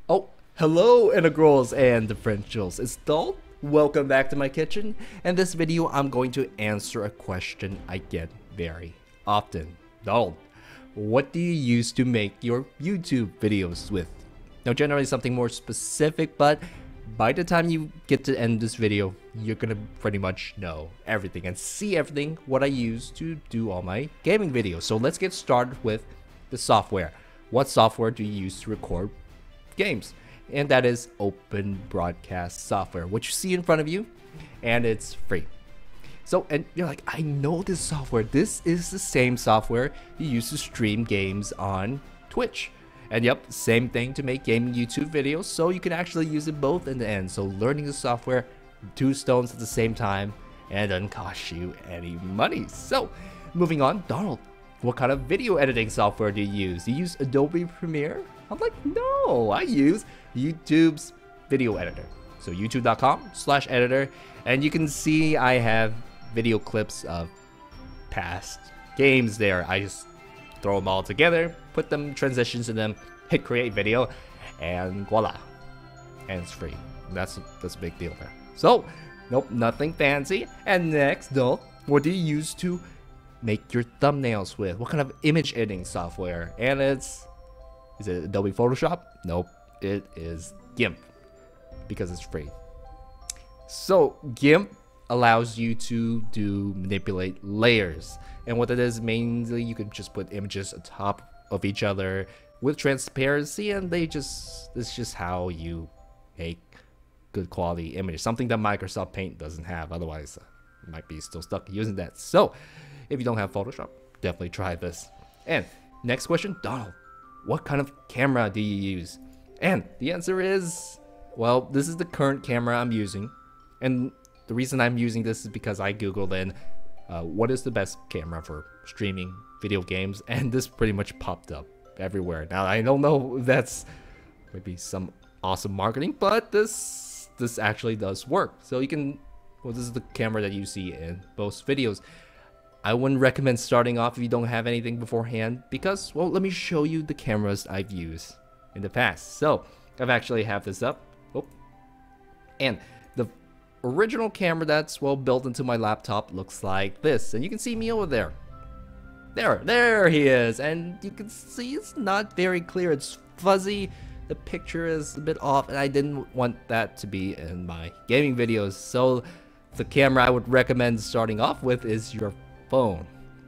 Oh, hello integrals and differentials. It's Dol. Welcome back to my kitchen. In this video, I'm going to answer a question I get very often. Dol, what do you use to make your YouTube videos with? Now, generally something more specific, but by the time you get to end this video, you're gonna pretty much know everything and see everything what I use to do all my gaming videos. So let's get started with the software. What software do you use to record games? And that is open broadcast software, which you see in front of you, and it's free. So, and you're like, I know this software. This is the same software you use to stream games on Twitch. And yep, same thing to make gaming YouTube videos, so you can actually use it both in the end. So learning the software, two stones at the same time, and it doesn't cost you any money. So, moving on, Donald, what kind of video editing software do you use? Do you use Adobe Premiere? I'm like, no, I use YouTube's video editor. So youtube.com/editor, and you can see I have video clips of past games there. I just throw them all together, put them transitions in them, hit create video, and voila, and it's free. That's a big deal there. So, nope, nothing fancy. And next, though, what do you use to make your thumbnails with? What kind of image editing software? And is it Adobe Photoshop? Nope, it is GIMP, because it's free. So GIMP allows you to manipulate layers, and what it is mainly, you can just put images atop of each other with transparency, and it's just how you make good quality images, something that Microsoft Paint doesn't have. Otherwise you might be still stuck using that. So if you don't have Photoshop, definitely try this. And next question, Donald, what kind of camera do you use? And the answer is, well, this is the current camera I'm using, and the reason I'm using this is because I googled in what is the best camera for streaming video games, and this pretty much popped up everywhere. Now I don't know if that's maybe some awesome marketing, but this actually does work. So you can, well, this is the camera that you see in most videos. I wouldn't recommend starting off if you don't have anything beforehand, because, well, let me show you the cameras I've used in the past. So I've actually have this up, and the original camera that's, well, built into my laptop looks like this, and you can see me over there. There he is, and you can see it's not very clear. It's fuzzy. The picture is a bit off, and I didn't want that to be in my gaming videos. So the camera I would recommend starting off with is your phone.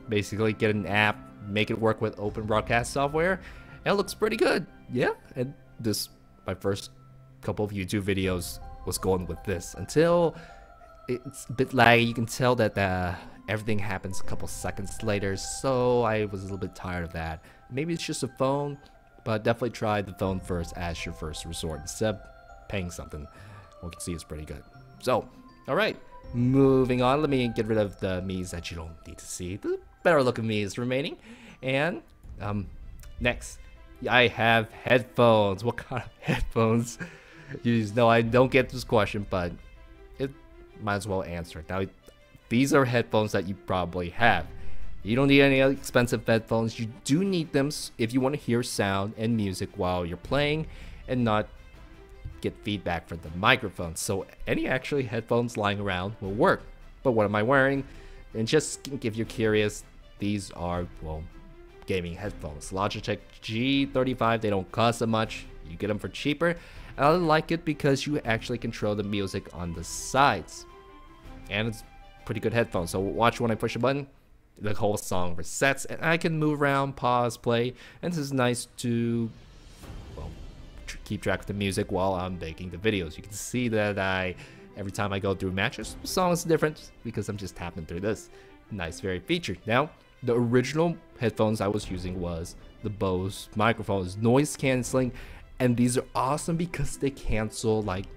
Basically, get an app, make it work with open broadcast software, and it looks pretty good. Yeah, and my first couple of YouTube videos was going with this until it's a bit laggy. You can tell that everything happens a couple seconds later, so I was a little bit tired of that. Maybe it's just a phone, but definitely try the phone first as your first resort instead of paying something. Well, you can see it's pretty good. So, all right, moving on. Let me get rid of the me's that you don't need to see. The better looking me's remaining. And next, I have headphones. What kind of headphones? You know, I don't get this question, but it might as well answer it. Now, these are headphones that you probably have. You don't need any expensive headphones. You do need them if you want to hear sound and music while you're playing and not get feedback from the microphone. So any actually headphones lying around will work. But what am I wearing? And just if you're curious, these are, well, gaming headphones. Logitech G35. They don't cost that much. You get them for cheaper. I like it because you actually control the music on the sides, and it's pretty good headphones. So watch when I push a button, the whole song resets, and I can move around, pause, play, and this is nice to, well, keep track of the music while I'm making the videos. You can see that every time I go through matches, the song is different because I'm just tapping through this. Nice, very featured. Now, the original headphones I was using was the Bose microphones, noise canceling. And these are awesome because they cancel like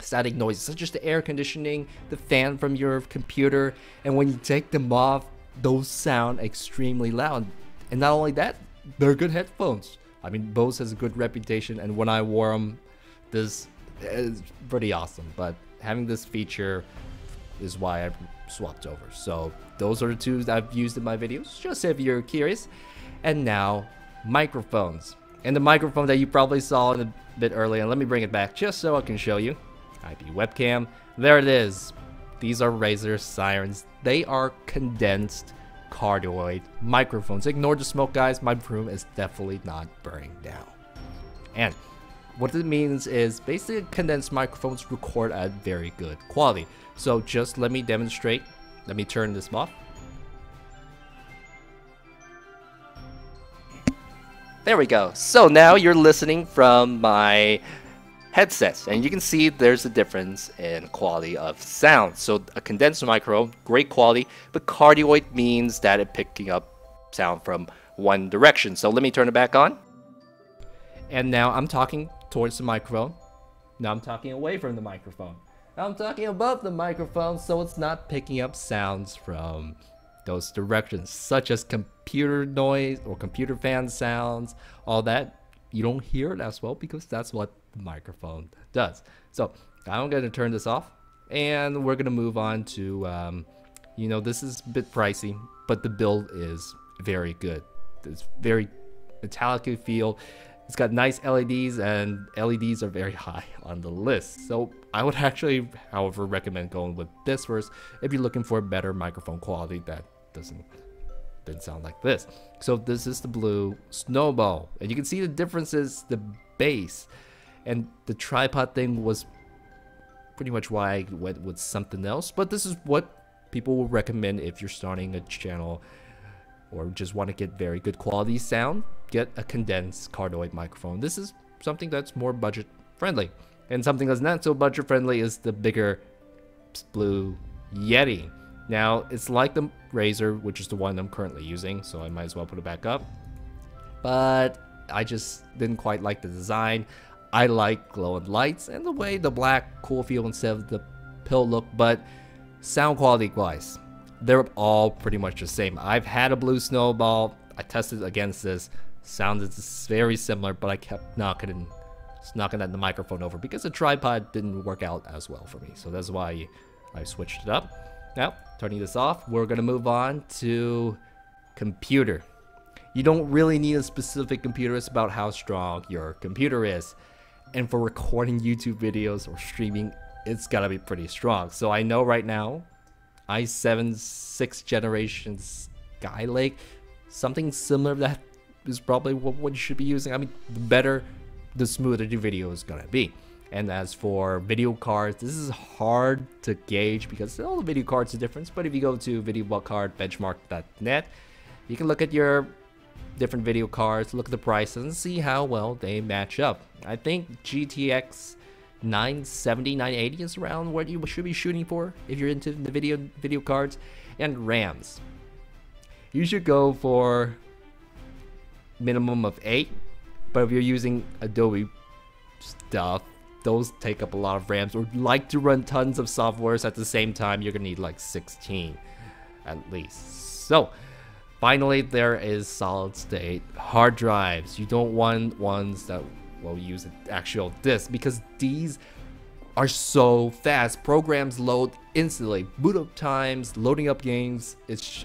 static noises such as the air conditioning, the fan from your computer, and when you take them off, those sound extremely loud. And not only that, they're good headphones. I mean, Bose has a good reputation, and when I wore them, this is pretty awesome. But having this feature is why I swapped over. So those are the two that I've used in my videos, just if you're curious. And now, microphones. And the microphone that you probably saw in the bit early, and let me bring it back just so I can show you. IP webcam. There it is. These are Razer Sirens. They are condensed cardioid microphones. Ignore the smoke, guys. My room is definitely not burning down. And what it means is basically condensed microphones record at very good quality. So just let me demonstrate. Let me turn this off. There we go. So now you're listening from my headsets, and you can see there's a difference in quality of sound. So a condensed microphone, great quality, but cardioid means that it's picking up sound from one direction. So let me turn it back on. And now I'm talking towards the microphone. Now I'm talking away from the microphone. Now I'm talking above the microphone, so it's not picking up sounds from those directions, such as computer noise or computer fan sounds, all that. You don't hear it as well because that's what the microphone does. So I'm going to turn this off, and we're going to move on to, you know, this is a bit pricey, but the build is very good. It's very metallic feel. It's got nice LEDs, and LEDs are very high on the list. So I would actually, however, recommend going with this first if you're looking for a better microphone quality that doesn't sound like this. So this is the blue Snowball, and you can see the differences, the bass, and the tripod thing was pretty much why I went with something else. But this is what people will recommend if you're starting a channel or just want to get very good quality sound. Get a condensed cardioid microphone. This is something that's more budget friendly, and something that's not so budget friendly is the bigger Blue Yeti. Now it's like the Razer, which is the one I'm currently using, so I might as well put it back up, but I just didn't quite like the design. I like glowing lights and the way the black cool feel instead of the pill look, but sound quality wise, they're all pretty much the same. I've had a blue Snowball. I tested against this. Sounded very similar, but I kept knocking at the microphone over because the tripod didn't work out as well for me. So that's why I switched it up. Now, turning this off, we're going to move on to computer. You don't really need a specific computer. It's about how strong your computer is. And for recording YouTube videos or streaming, it's got to be pretty strong. So I know right now, i7 6th generation Skylake, something similar to that is probably what you should be using. I mean, the better, the smoother the video is gonna be. And as for video cards, this is hard to gauge because all the video cards are different. But if you go to videocardbenchmark.net, you can look at your different video cards, look at the prices, and see how well they match up. I think GTX 970, 980 is around what you should be shooting for if you're into the video cards. And RAMs, you should go for minimum of 8, but if you're using Adobe stuff, those take up a lot of RAMs, or like to run tons of softwares at the same time, you're gonna need like 16 at least. So finally, there is solid state hard drives. You don't want ones that will use an actual disk because these are so fast. Programs load instantly. Boot up times, loading up games, it's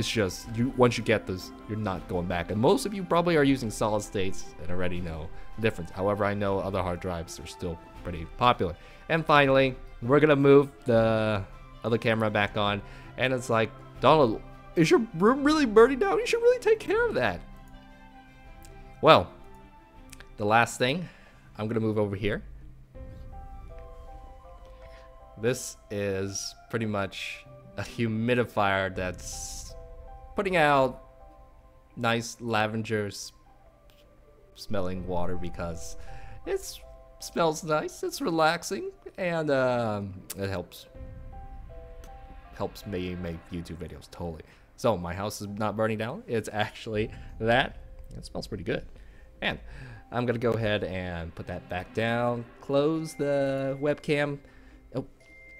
just, once you get this, you're not going back. And most of you probably are using solid states and already know the difference. However, I know other hard drives are still pretty popular. And finally, we're gonna move the other camera back on, and it's like, Donald, is your room really burning down? You should really take care of that. Well, the last thing, I'm gonna move over here. This is pretty much a humidifier that's putting out nice lavender smelling water because it smells nice, it's relaxing, and it helps me make YouTube videos totally. So my house is not burning down, it's actually that. It smells pretty good. And I'm gonna go ahead and put that back down, close the webcam. Oh,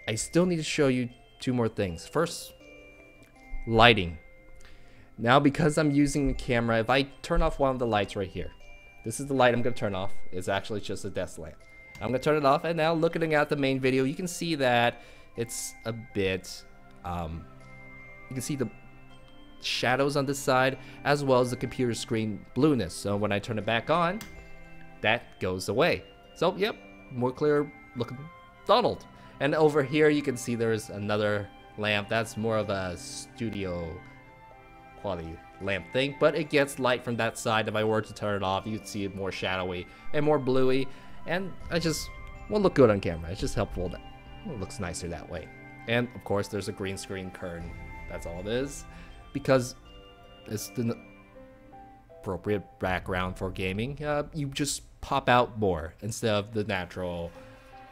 I still need to show you two more things. First, lighting. Now, because I'm using the camera, if I turn off one of the lights right here, this is the light I'm going to turn off. It's actually just a desk lamp. I'm going to turn it off, and now looking at the main video, you can see that it's a bit, you can see the shadows on this side, as well as the computer screen blueness. So when I turn it back on, that goes away. So yep, more clear looking Donald. And over here you can see there's another lamp. That's more of a studio quality lamp thing, but it gets light from that side. If I were to turn it off, you'd see it more shadowy and more bluey, and I just won't look good on camera. It's just helpful that it looks nicer that way. And of course there's a green screen curtain. That's all it is, because it's the appropriate background for gaming. You just pop out more instead of the natural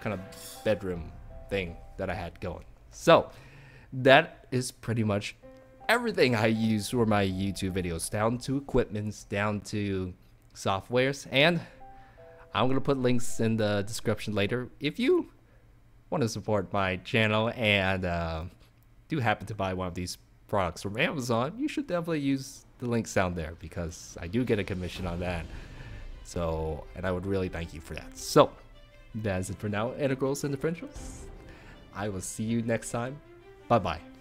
kind of bedroom thing that I had going. So that is pretty much everything I use for my YouTube videos, down to equipments, down to softwares, and I'm gonna put links in the description later if you want to support my channel and do happen to buy one of these products from Amazon. You should definitely use the links down there, because I do get a commission on that. So, and I would really thank you for that. So that's it for now, integrals and differentials. I will see you next time. Bye bye.